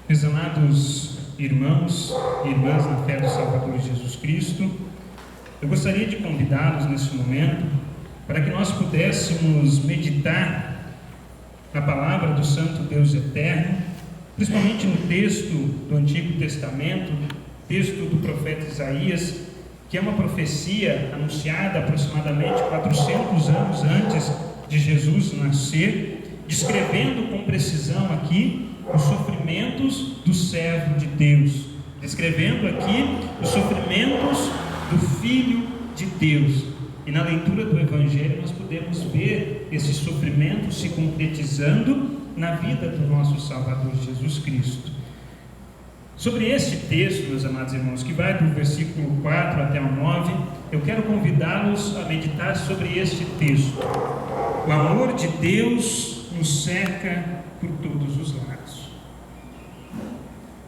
Meus amados irmãos e irmãs na fé do Salvador Jesus Cristo, eu gostaria de convidá-los nesse momento para que nós pudéssemos meditar na palavra do Santo Deus Eterno, principalmente no texto do Antigo Testamento, texto do profeta Isaías, que é uma profecia anunciada aproximadamente 400 anos antes de Jesus nascer, descrevendo com precisão aqui os sofrimentos do servo de Deus, descrevendo aqui os sofrimentos do Filho de Deus. E na leitura do Evangelho nós podemos ver esses sofrimentos se concretizando na vida do nosso Salvador Jesus Cristo. Sobre este texto, meus amados irmãos, que vai do versículo 4 até o 9, eu quero convidá-los a meditar sobre este texto. O amor de Deus nos cerca por todos os lados.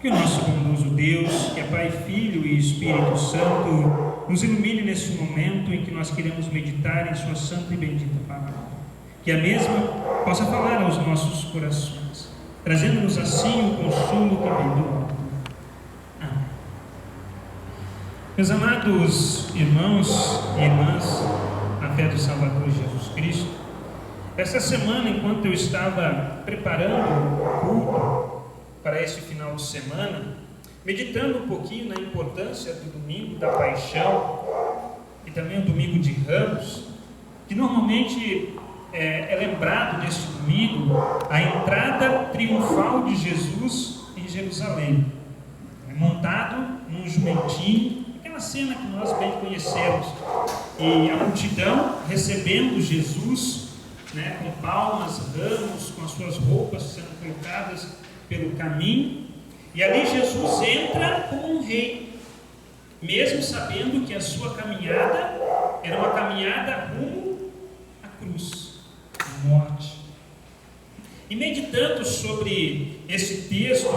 Que o nosso bondoso Deus, que é Pai, Filho e Espírito Santo, nos ilumine nesse momento em que nós queremos meditar em sua santa e bendita palavra. Que a mesma possa falar aos nossos corações, trazendo-nos assim o consolo que vem do alto. Amém. Meus amados irmãos e irmãs, na fé do Salvador Jesus Cristo, essa semana, enquanto eu estava preparando o culto para este final de semana, meditando um pouquinho na importância do domingo da paixão e também o domingo de Ramos, que normalmente é lembrado neste domingo a entrada triunfal de Jesus em Jerusalém, montado num jumentinho, aquela cena que nós bem conhecemos, e a multidão recebendo Jesus, com palmas, ramos, com as suas roupas sendo colocadas pelo caminho, e ali Jesus entra como um rei, mesmo sabendo que a sua caminhada era uma caminhada rumo à cruz, à morte. E meditando sobre esse texto,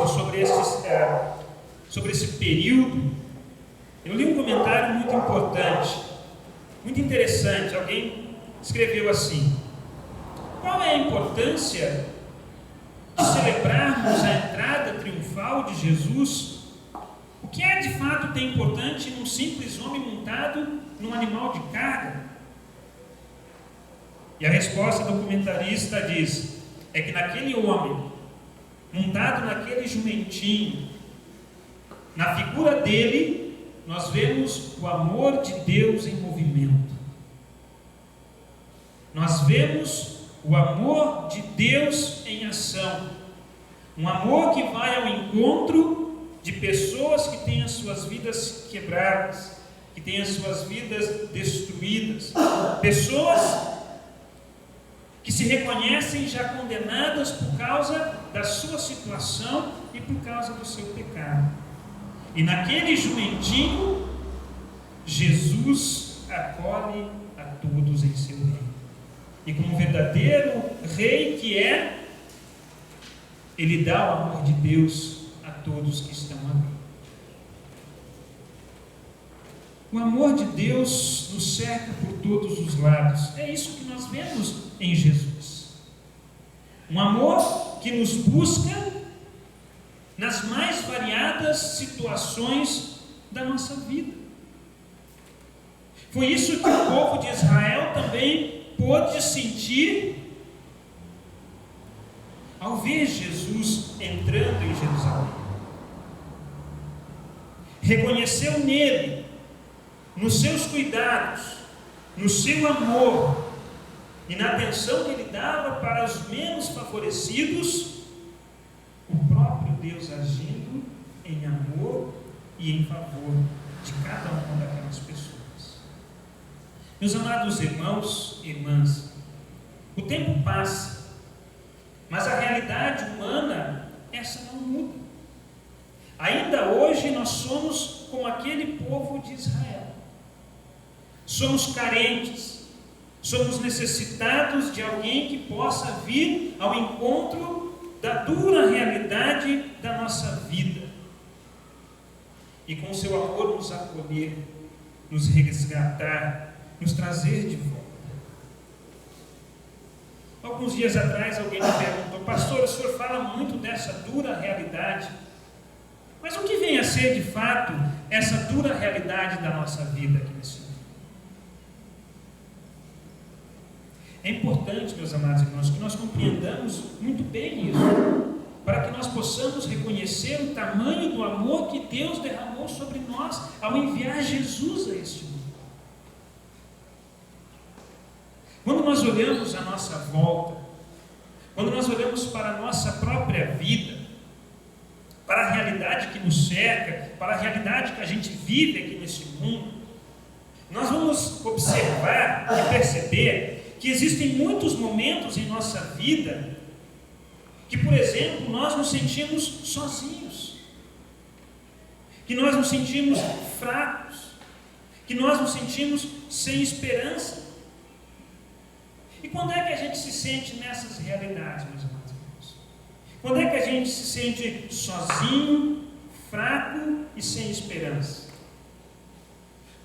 sobre esse período, eu li um comentário muito importante, muito interessante. Alguém escreveu assim: qual é a importância de celebrarmos a entrada triunfal de Jesus? O que é de fato tão importante num simples homem montado num animal de carga? E a resposta do comentarista diz: é que naquele homem, montado naquele jumentinho, na figura dele, nós vemos o amor de Deus em movimento. Nós vemos o amor de Deus em ação, um amor que vai ao encontro de pessoas que têm as suas vidas quebradas, que têm as suas vidas destruídas, pessoas que se reconhecem já condenadas por causa da sua situação e por causa do seu pecado. E naquele jumentinho, Jesus acolhe a todos em seu reino. E como verdadeiro rei que é, ele dá o amor de Deus a todos que estão ali. O amor de Deus nos cerca por todos os lados. É isso que nós vemos em Jesus. Um amor que nos busca nas mais variadas situações da nossa vida. Foi isso que o povo de Israel também pôde sentir ao ver Jesus entrando em Jerusalém. Reconheceu nele, nos seus cuidados, no seu amor e na atenção que ele dava para os menos favorecidos, o próprio Deus agindo em amor e em favor de cada uma daquelas pessoas. Meus amados irmãos e irmãs, o tempo passa, mas a realidade humana, essa não muda. Ainda hoje nós somos como aquele povo de Israel. Somos carentes, somos necessitados de alguém que possa vir ao encontro da dura realidade da nossa vida e com seu amor nos acolher, nos resgatar, nos trazer de volta. Alguns dias atrás alguém me perguntou: pastor, o senhor fala muito dessa dura realidade Mas o que vem a ser de fato essa dura realidade da nossa vida aqui nesse mundo? É importante, meus amados irmãos, que nós compreendamos muito bem isso, para que nós possamos reconhecer o tamanho do amor que Deus derramou sobre nós ao enviar Jesus a este mundo. Quando nós olhamos à nossa volta, quando nós olhamos para a nossa própria vida, para a realidade que nos cerca, para a realidade que a gente vive aqui neste mundo, nós vamos observar e perceber que existem muitos momentos em nossa vida que, por exemplo, nós nos sentimos sozinhos, que nós nos sentimos fracos, que nós nos sentimos sem esperança. E quando é que a gente se sente nessas realidades, meus amados irmãos? Quando é que a gente se sente sozinho, fraco e sem esperança?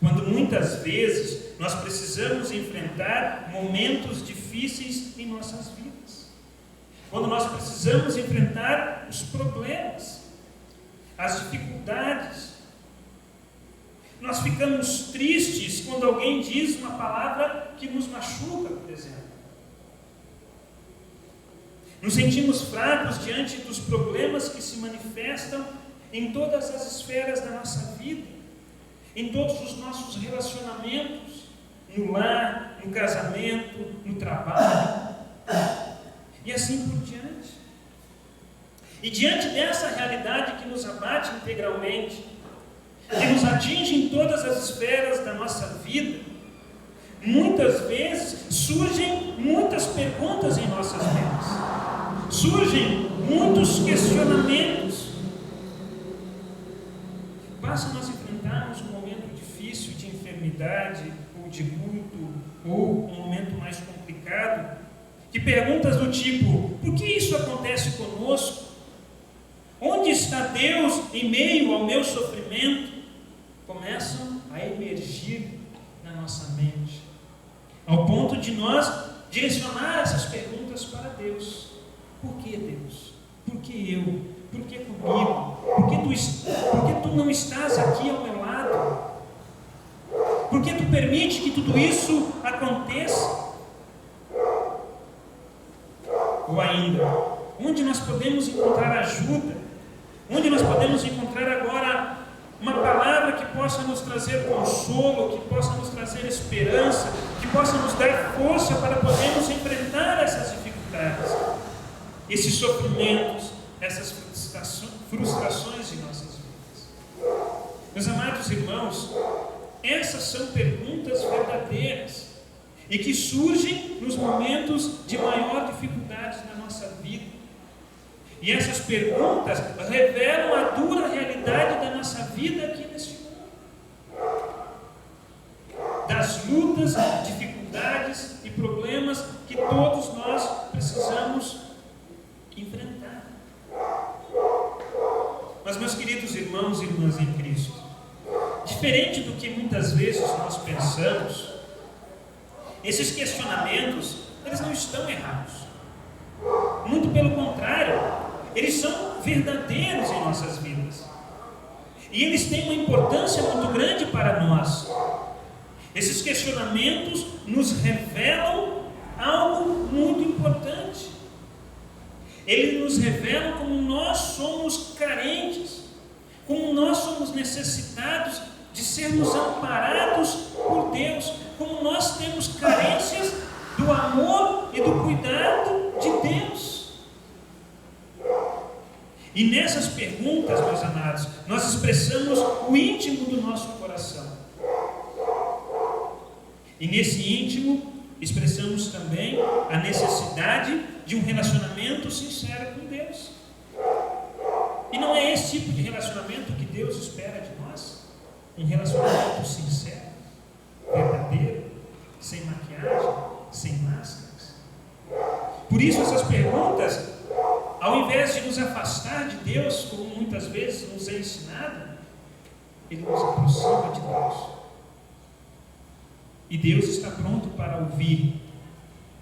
Quando muitas vezes nós precisamos enfrentar momentos difíceis em nossas vidas. Quando nós precisamos enfrentar os problemas, as dificuldades. Nós ficamos tristes quando alguém diz uma palavra que nos machuca, por exemplo. Nos sentimos fracos diante dos problemas que se manifestam em todas as esferas da nossa vida, em todos os nossos relacionamentos, no lar, no casamento, no trabalho, e assim por diante. E diante dessa realidade que nos abate integralmente, que nos atinge em todas as esferas da nossa vida, muitas vezes surgem muitas perguntas em nossas mentes. Surgem muitos questionamentos. Basta nós enfrentarmos um momento difícil de enfermidade, ou de luto, ou um momento mais complicado, que perguntas do tipo: por que isso acontece conosco? Onde está Deus em meio ao meu sofrimento? Começam a emergir na nossa mente, ao ponto de nós direcionar essas perguntas para Deus. Por que Deus? Por que eu? Por que comigo? Por que tu não estás aqui ao meu lado? Por que tu permite que tudo isso aconteça? Ou ainda, onde nós podemos encontrar ajuda? Onde nós podemos encontrar agora uma palavra que possa nos trazer consolo, que possa nos trazer esperança, que possa nos dar força para podermos enfrentar essas dificuldades, esses sofrimentos, essas frustrações de nossas vidas? Meus amados irmãos, essas são perguntas verdadeiras e que surgem nos momentos de maior dificuldade na nossa vida. E essas perguntas revelam a dura realidade da nossa vida aqui neste mundo, das lutas, dificuldades e problemas que todos nós precisamos enfrentar. Mas, meus queridos irmãos e irmãs em Cristo, diferente do que muitas vezes nós pensamos, esses questionamentos, eles não estão errados. Muito pelo contrário, eles são verdadeiros em nossas vidas. E eles têm uma importância muito grande para nós. Esses questionamentos nos revelam algo muito importante. Eles nos revelam como nós somos carentes, como nós somos necessitados de sermos amparados por Deus, como nós temos carências do amor e do cuidado de Deus. E nessas perguntas, meus amados, nós expressamos o íntimo do nosso coração. E nesse íntimo, expressamos também a necessidade de um relacionamento sincero com Deus. E não é esse tipo de relacionamento que Deus espera de nós? Um relacionamento sincero, verdadeiro, sem maquiagem, sem máscaras. Por isso essas perguntas, ao invés de nos afastar de Deus, como muitas vezes nos é ensinado, ele nos aproxima de Deus. E Deus está pronto para ouvir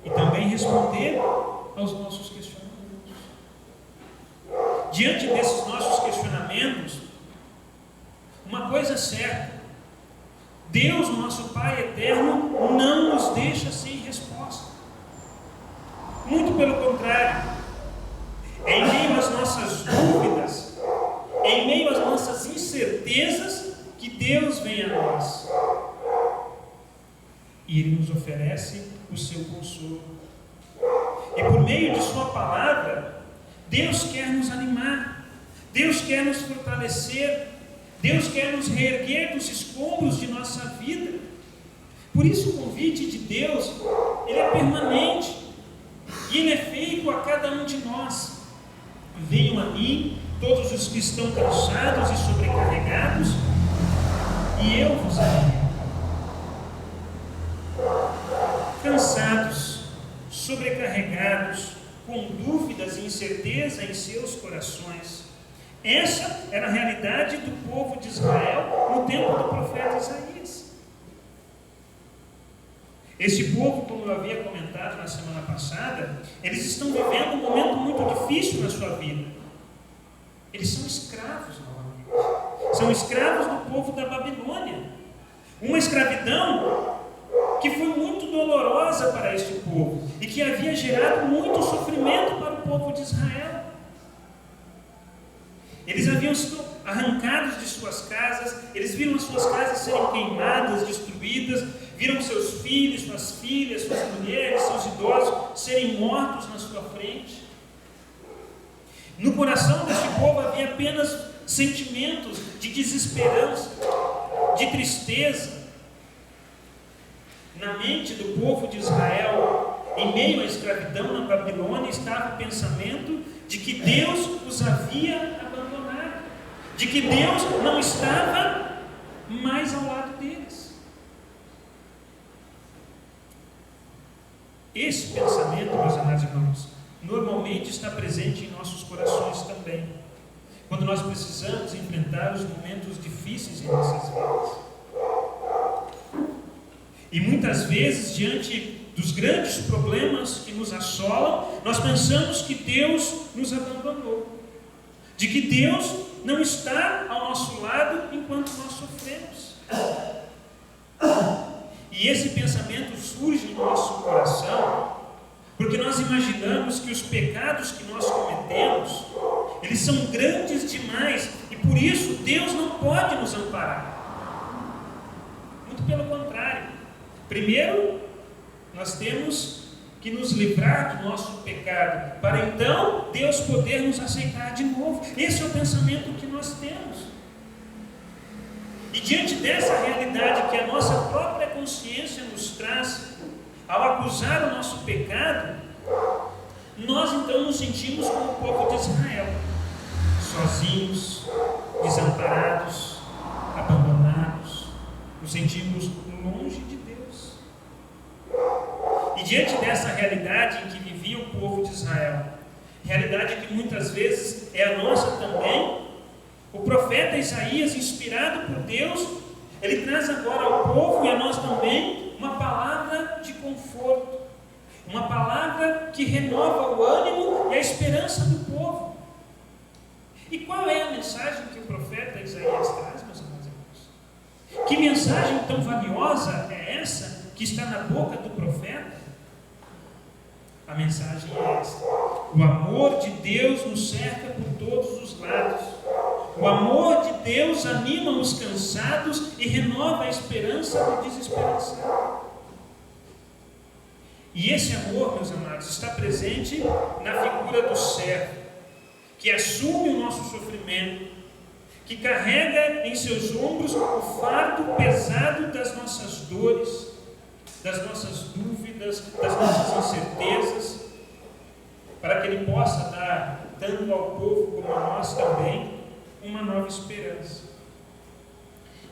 e também responder aos nossos questionamentos. Diante desses nossos questionamentos, uma coisa certa: Deus, nosso Pai eterno, não nos deixa sem resposta. Muito pelo contrário, em meio às nossas dúvidas, em meio às nossas incertezas, que Deus vem a nós e Ele nos oferece o seu consolo. E por meio de sua palavra, Deus quer nos animar, Deus quer nos fortalecer, Deus quer nos reerguer dos escombros de nossa vida. Por isso o convite de Deus, ele é permanente, e ele é feito a cada um de nós. Venham a mim todos os que estão cansados e sobrecarregados, e eu vos aliviarei. Cansados, sobrecarregados, com dúvidas e incerteza em seus corações. Essa era a realidade do povo de Israel no tempo do profeta Isaías. Esse povo, como eu havia comentado na semana passada, eles estão vivendo um momento muito difícil na sua vida. Eles são escravos novamente. São escravos do povo da Babilônia. Uma escravidão que foi muito dolorosa para este povo e que havia gerado muito sofrimento para o povo de Israel. Eles haviam sido arrancados de suas casas, eles viram as suas casas serem queimadas, destruídas, viram seus filhos, suas filhas, suas mulheres, seus idosos serem mortos na sua frente. No coração deste povo havia apenas sentimentos de desesperança, de tristeza. Na mente do povo de Israel, em meio à escravidão na Babilônia, estava o pensamento de que Deus os havia abandonado, de que Deus não estava mais ao lado deles. Esse pensamento, meus amados irmãos, normalmente está presente em nossos corações também, quando nós precisamos enfrentar os momentos difíceis em nossas vidas. E muitas vezes, diante dos grandes problemas que nos assolam, nós pensamos que Deus nos abandonou, de que Deus não está ao nosso lado enquanto nós sofremos. E esse pensamento surge no nosso coração porque nós imaginamos que os pecados que nós cometemos, eles são grandes demais e por isso Deus não pode nos amparar. Muito pelo contrário. Primeiro, nós temos que nos livrar do nosso pecado, para então Deus poder nos aceitar de novo. Esse é o pensamento que nós temos. E diante dessa realidade que a nossa própria consciência nos traz, ao acusar o nosso pecado, nós então nos sentimos como o povo de Israel, sozinhos, desamparados, abandonados, nos sentimos longe de Deus. E diante dessa realidade em que vivia o povo de Israel, realidade que muitas vezes é a nossa também, o profeta Isaías, inspirado por Deus, ele traz agora ao povo e a nós também uma palavra de conforto, uma palavra que renova o ânimo e a esperança do povo. E qual é a mensagem que o profeta Isaías traz, meus amados irmãos? Que mensagem tão valiosa é essa que está na boca do profeta? A mensagem é esta: o amor de Deus nos cerca por todos os lados. O amor de Deus anima os cansados e renova a esperança do desesperançado. E esse amor, meus amados, está presente na figura do servo, que assume o nosso sofrimento, que carrega em seus ombros o fardo pesado das nossas dores, das nossas dúvidas, das nossas incertezas, para que Ele possa dar, tanto ao povo como a nós também, uma nova esperança.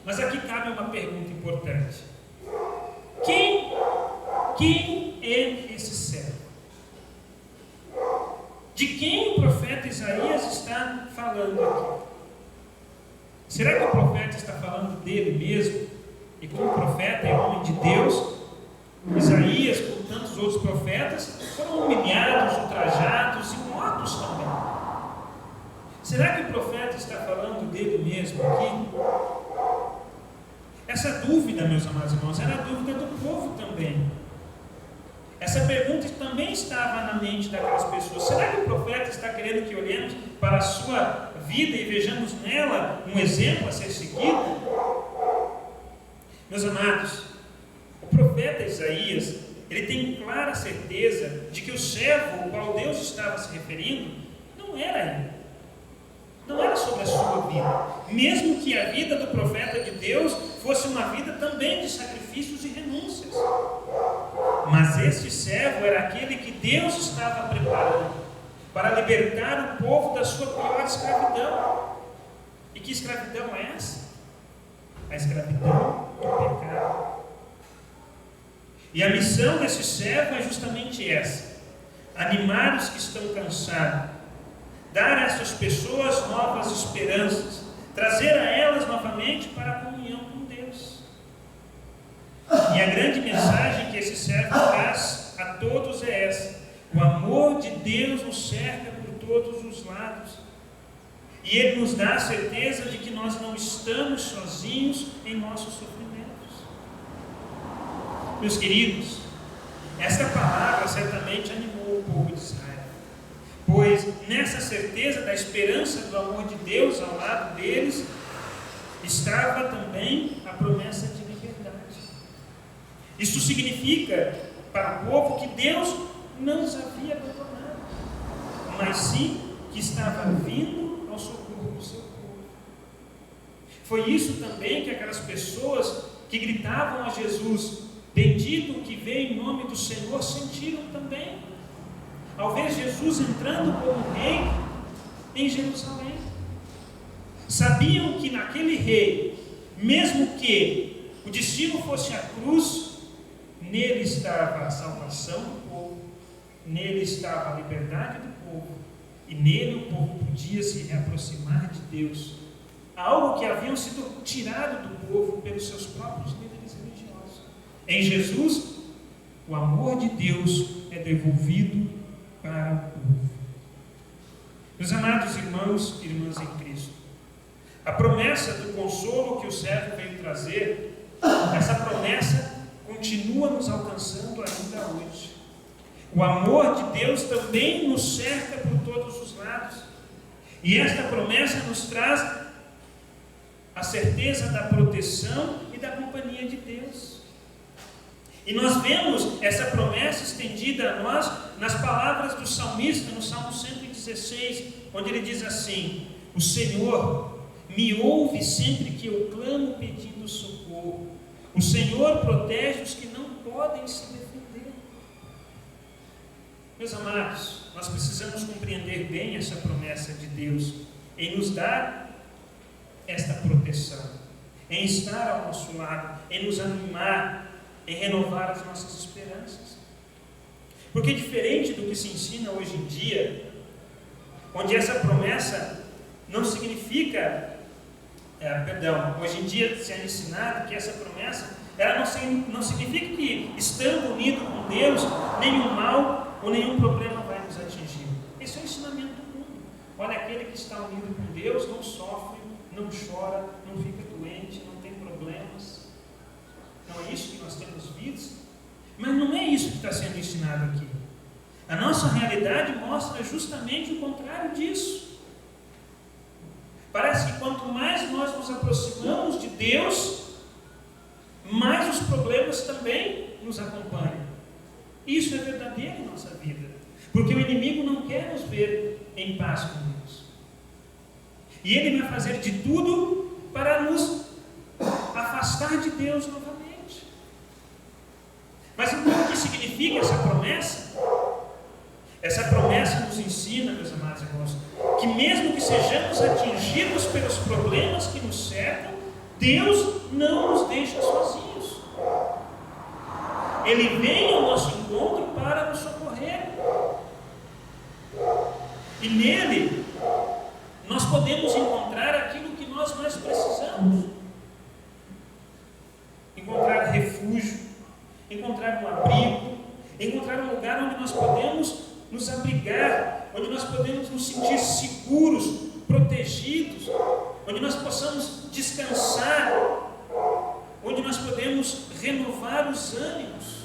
Mas aqui cabe uma pergunta importante: quem é esse servo? De quem o profeta Isaías está falando aqui? Será que o profeta está falando dele mesmo? E como profeta é homem de Deus, Isaías, como tantos outros profetas, foram humilhados, ultrajados e mortos também. Será que o profeta está falando dele mesmo aqui? Essa dúvida, meus amados irmãos, era a dúvida do povo também. Essa pergunta também estava na mente daquelas pessoas. Será que o profeta está querendo que olhemos para a sua vida e vejamos nela um exemplo a ser seguido? Meus amados, o profeta Isaías, ele tem clara certeza de que o servo ao qual Deus estava se referindo não era ele. Não era sobre a sua vida. Mesmo que a vida do profeta de Deus fosse uma vida também de sacrifícios e renúncias. Mas este servo era aquele que Deus estava preparando para libertar o povo da sua pior escravidão. E que escravidão é essa? A escravidão do pecado. E a missão desse servo é justamente essa: animar os que estão cansados, dar a essas pessoas novas esperanças, trazer a elas novamente para a comunhão com Deus. E a grande mensagem que esse servo traz a todos é essa: o amor de Deus nos cerca por todos os lados. E Ele nos dá a certeza de que nós não estamos sozinhos em nossos sofrimentos. Meus queridos, esta palavra certamente animou o povo de Israel, pois nessa certeza da esperança do amor de Deus ao lado deles, estava também a promessa de liberdade. Isso significa para o povo que Deus não os havia abandonado, mas sim que estava vindo ao socorro do seu povo. Foi isso também que aquelas pessoas que gritavam a Jesus: bendito o que vem em nome do Senhor, sentiram também, ao ver Jesus entrando como rei em Jerusalém. Sabiam que naquele rei, mesmo que o destino fosse a cruz, nele estava a salvação do povo, nele estava a liberdade do povo, e nele o povo podia se reaproximar de Deus, algo que haviam sido tirado do povo pelos seus próprios líderes religiosos. Em Jesus, o amor de Deus é devolvido para o povo. Meus amados irmãos e irmãs em Cristo, a promessa do consolo que o servo veio trazer, essa promessa continua nos alcançando ainda hoje. O amor de Deus também nos cerca por todos os lados, e esta promessa nos traz a certeza da proteção e da companhia de Deus. E nós vemos essa promessa estendida a nós nas palavras do salmista, no Salmo 116, onde ele diz assim: o Senhor me ouve sempre que eu clamo pedindo socorro. O Senhor protege os que não podem se defender. Meus amados, nós precisamos compreender bem essa promessa de Deus em nos dar esta proteção, em estar ao nosso lado, em nos animar, em renovar as nossas esperanças. Porque diferente do que se ensina hoje em dia, onde essa promessa não significa, hoje em dia se é ensinado que essa promessa, ela não significa que estando unido com Deus, nenhum mal ou nenhum problema vai nos atingir. Esse é o ensinamento do mundo. Olha, aquele que está unido com Deus não sofre, não chora, não fica doente, não tem problemas. Não é isso que nós temos visto? Mas não é isso que está sendo ensinado aqui. A nossa realidade mostra justamente o contrário disso. Parece que quanto mais nós nos aproximamos de Deus, mais os problemas também nos acompanham. Isso é verdadeiro em nossa vida, porque o inimigo não quer nos ver em paz com Deus. E ele vai fazer de tudo para nos afastar de Deus novamente. Mas então o que significa essa promessa? Essa promessa nos ensina, meus amados irmãos, que mesmo que sejamos atingidos pelos problemas que nos cercam, Deus não nos deixa sozinhos. Ele vem ao nosso encontro para nos socorrer. E nele nós podemos encontrar aquilo que nós mais precisamos. Encontrar refúgio, encontrar um abrigo, encontrar um lugar onde nós podemos nos abrigar, onde nós podemos nos sentir seguros, protegidos, onde nós possamos descansar, onde renovar os ânimos.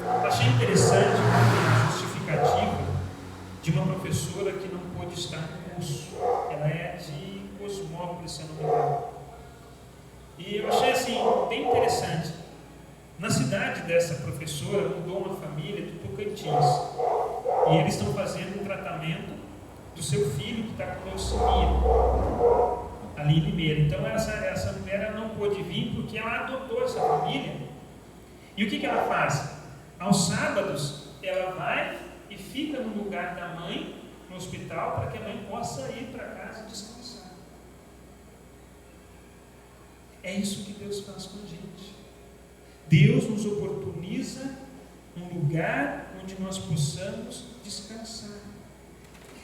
Eu achei interessante a justificativa de uma professora que não pôde estar no curso. Ela é de Cosmópolis, se eu não me engano. E eu achei assim, bem interessante. Na cidade dessa professora mudou uma família do Tocantins. E eles estão fazendo um tratamento do seu filho que está com leucemia, ali em Limeira. Então essa mulher não pôde vir porque ela adotou essa família. E o que ela faz? Aos sábados, ela vai e fica no lugar da mãe, no hospital, para que a mãe possa ir para casa descansar. É isso que Deus faz com a gente. Deus nos oportuniza um lugar onde nós possamos descansar.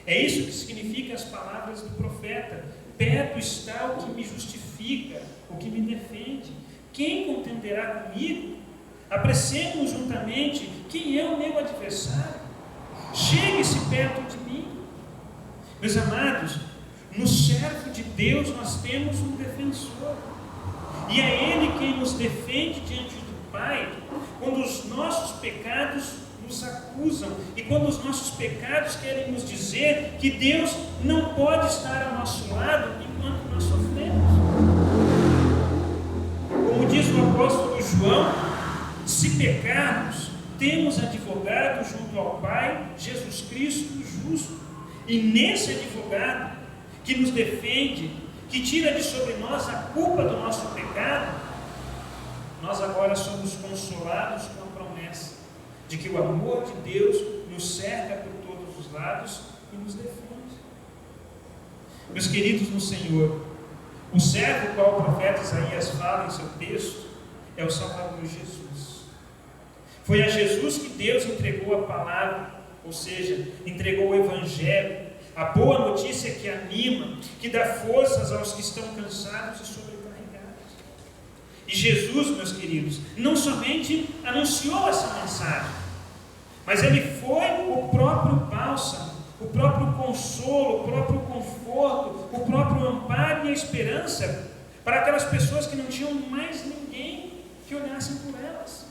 É isso que significa as palavras do profeta: perto está o que me justifica, o que me defende. Quem contenderá comigo? Apressemos juntamente. Quem é o meu adversário? Chegue-se perto de mim. Meus amados, no servo de Deus nós temos um defensor, e é Ele quem nos defende diante do Pai quando os nossos pecados nos acusam e quando os nossos pecados querem nos dizer que Deus não pode estar ao nosso lado enquanto nós sofremos. Como diz o apóstolo João, se pecarmos, temos advogado junto ao Pai, Jesus Cristo justo. E nesse advogado que nos defende, que tira de sobre nós a culpa do nosso pecado, nós agora somos consolados com a promessa de que o amor de Deus nos cerca por todos os lados e nos defende. Meus queridos no Senhor, o servo qual o profeta Isaías fala em seu texto é o Salvador Jesus. Foi a Jesus que Deus entregou a palavra, ou seja, entregou o Evangelho, a boa notícia que anima, que dá forças aos que estão cansados e sobrecarregados. E Jesus, meus queridos, não somente anunciou essa mensagem, mas Ele foi o próprio bálsamo, o próprio consolo, o próprio conforto, o próprio amparo e a esperança para aquelas pessoas que não tinham mais ninguém que olhasse por elas.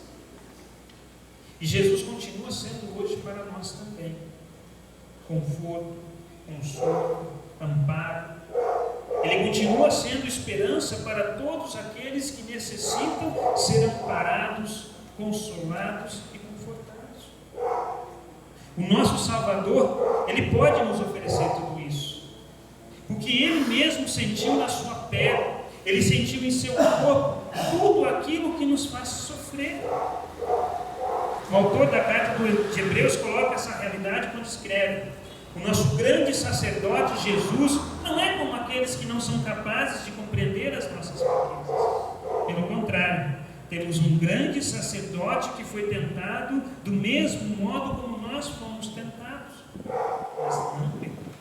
E Jesus continua sendo hoje para nós também conforto, consolo, amparo. Ele continua sendo esperança para todos aqueles que necessitam ser amparados, consolados e confortados. O nosso Salvador, Ele pode nos oferecer tudo isso, porque Ele mesmo sentiu na sua pele, Ele sentiu em seu corpo tudo aquilo que nos faz sofrer. O autor da carta de Hebreus coloca essa realidade quando escreve: o nosso grande sacerdote Jesus não é como aqueles que não são capazes de compreender as nossas fraquezas. Pelo contrário, temos um grande sacerdote que foi tentado do mesmo modo como nós fomos tentados, mas não pecou.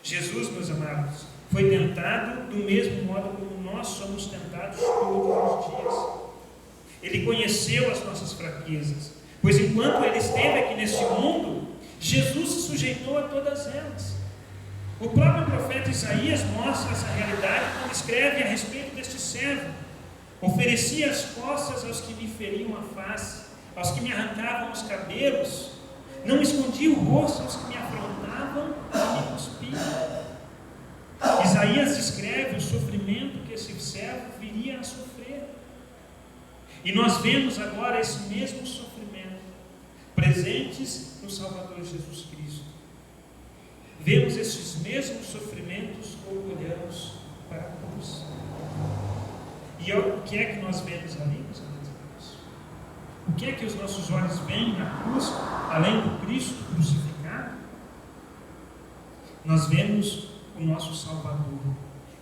Jesus, meus amados, foi tentado do mesmo modo como nós somos tentados todos os dias. Ele conheceu as nossas fraquezas, pois enquanto Ele esteve aqui nesse mundo, Jesus se sujeitou a todas elas. O próprio profeta Isaías mostra essa realidade quando escreve a respeito deste servo: oferecia as costas aos que me feriam a face, aos que me arrancavam os cabelos, não escondia o rosto aos que me afrontavam e me cuspiam. Isaías descreve o sofrimento que esse servo viria a sofrer. E nós vemos agora esse mesmo sofrimento presentes no Salvador Jesus Cristo. Vemos esses mesmos sofrimentos quando olhamos para a cruz. E o que é que nós vemos ali, meus amigos? O que é que os nossos olhos veem na cruz, além do Cristo crucificado? Nós vemos o nosso Salvador,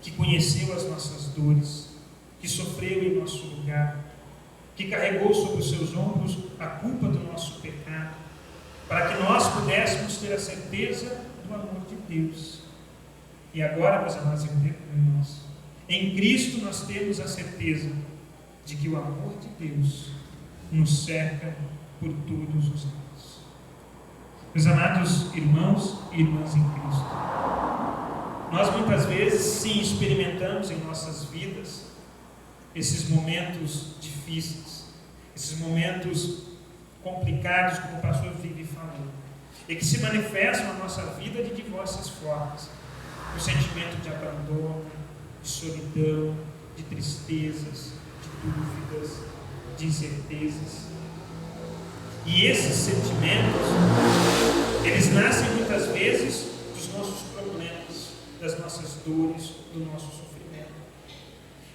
que conheceu as nossas dores, que sofreu em nosso lugar, que carregou sobre os seus ombros a culpa do nosso pecado, para que nós pudéssemos ter a certeza do amor de Deus. E agora, meus amados irmãos, em Cristo nós temos a certeza de que o amor de Deus nos cerca por todos os lados. Meus amados irmãos e irmãs em Cristo, nós muitas vezes sim experimentamos em nossas vidas esses momentos difíceis, esses momentos complicados, como o pastor Vivi falou, e que se manifestam na nossa vida de diversas formas. O sentimento de abandono, de solidão, de tristezas, de dúvidas, de incertezas. E esses sentimentos, eles nascem muitas vezes dos nossos problemas, das nossas dores, do nosso sofrimento.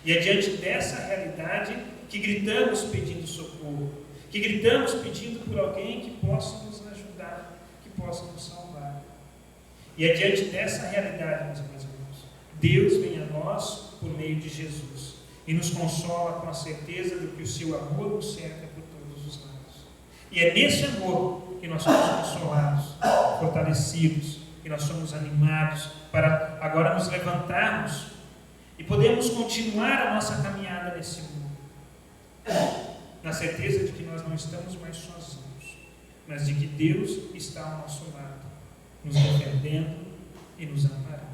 E é diante dessa realidade que gritamos pedindo socorro, que gritamos pedindo por alguém que possa nos ajudar, que possa nos salvar. E é diante dessa realidade, meus irmãos, Deus vem a nós por meio de Jesus e nos consola com a certeza de que o seu amor nos cerca por todos os lados. E é nesse amor que nós somos consolados, fortalecidos, que nós somos animados para agora nos levantarmos e podemos continuar a nossa caminhada nesse mundo, na certeza de que nós não estamos mais sozinhos, mas de que Deus está ao nosso lado, nos defendendo e nos amparando.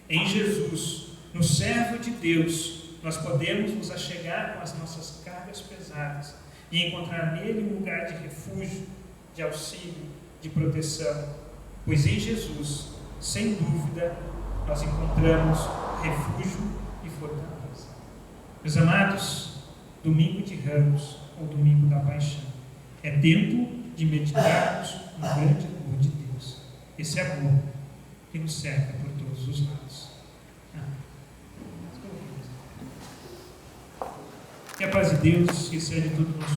Em Jesus, no servo de Deus, nós podemos nos achegar com as nossas cargas pesadas e encontrar nele um lugar de refúgio, de auxílio, de proteção, pois em Jesus, sem dúvida, nós encontramos refúgio e fortaleza. Meus amados, domingo de Ramos, ou domingo da Paixão, é tempo de meditarmos no grande amor de Deus, esse amor que nos cerca por todos os lados. Que a paz de Deus, que excede tudo nosso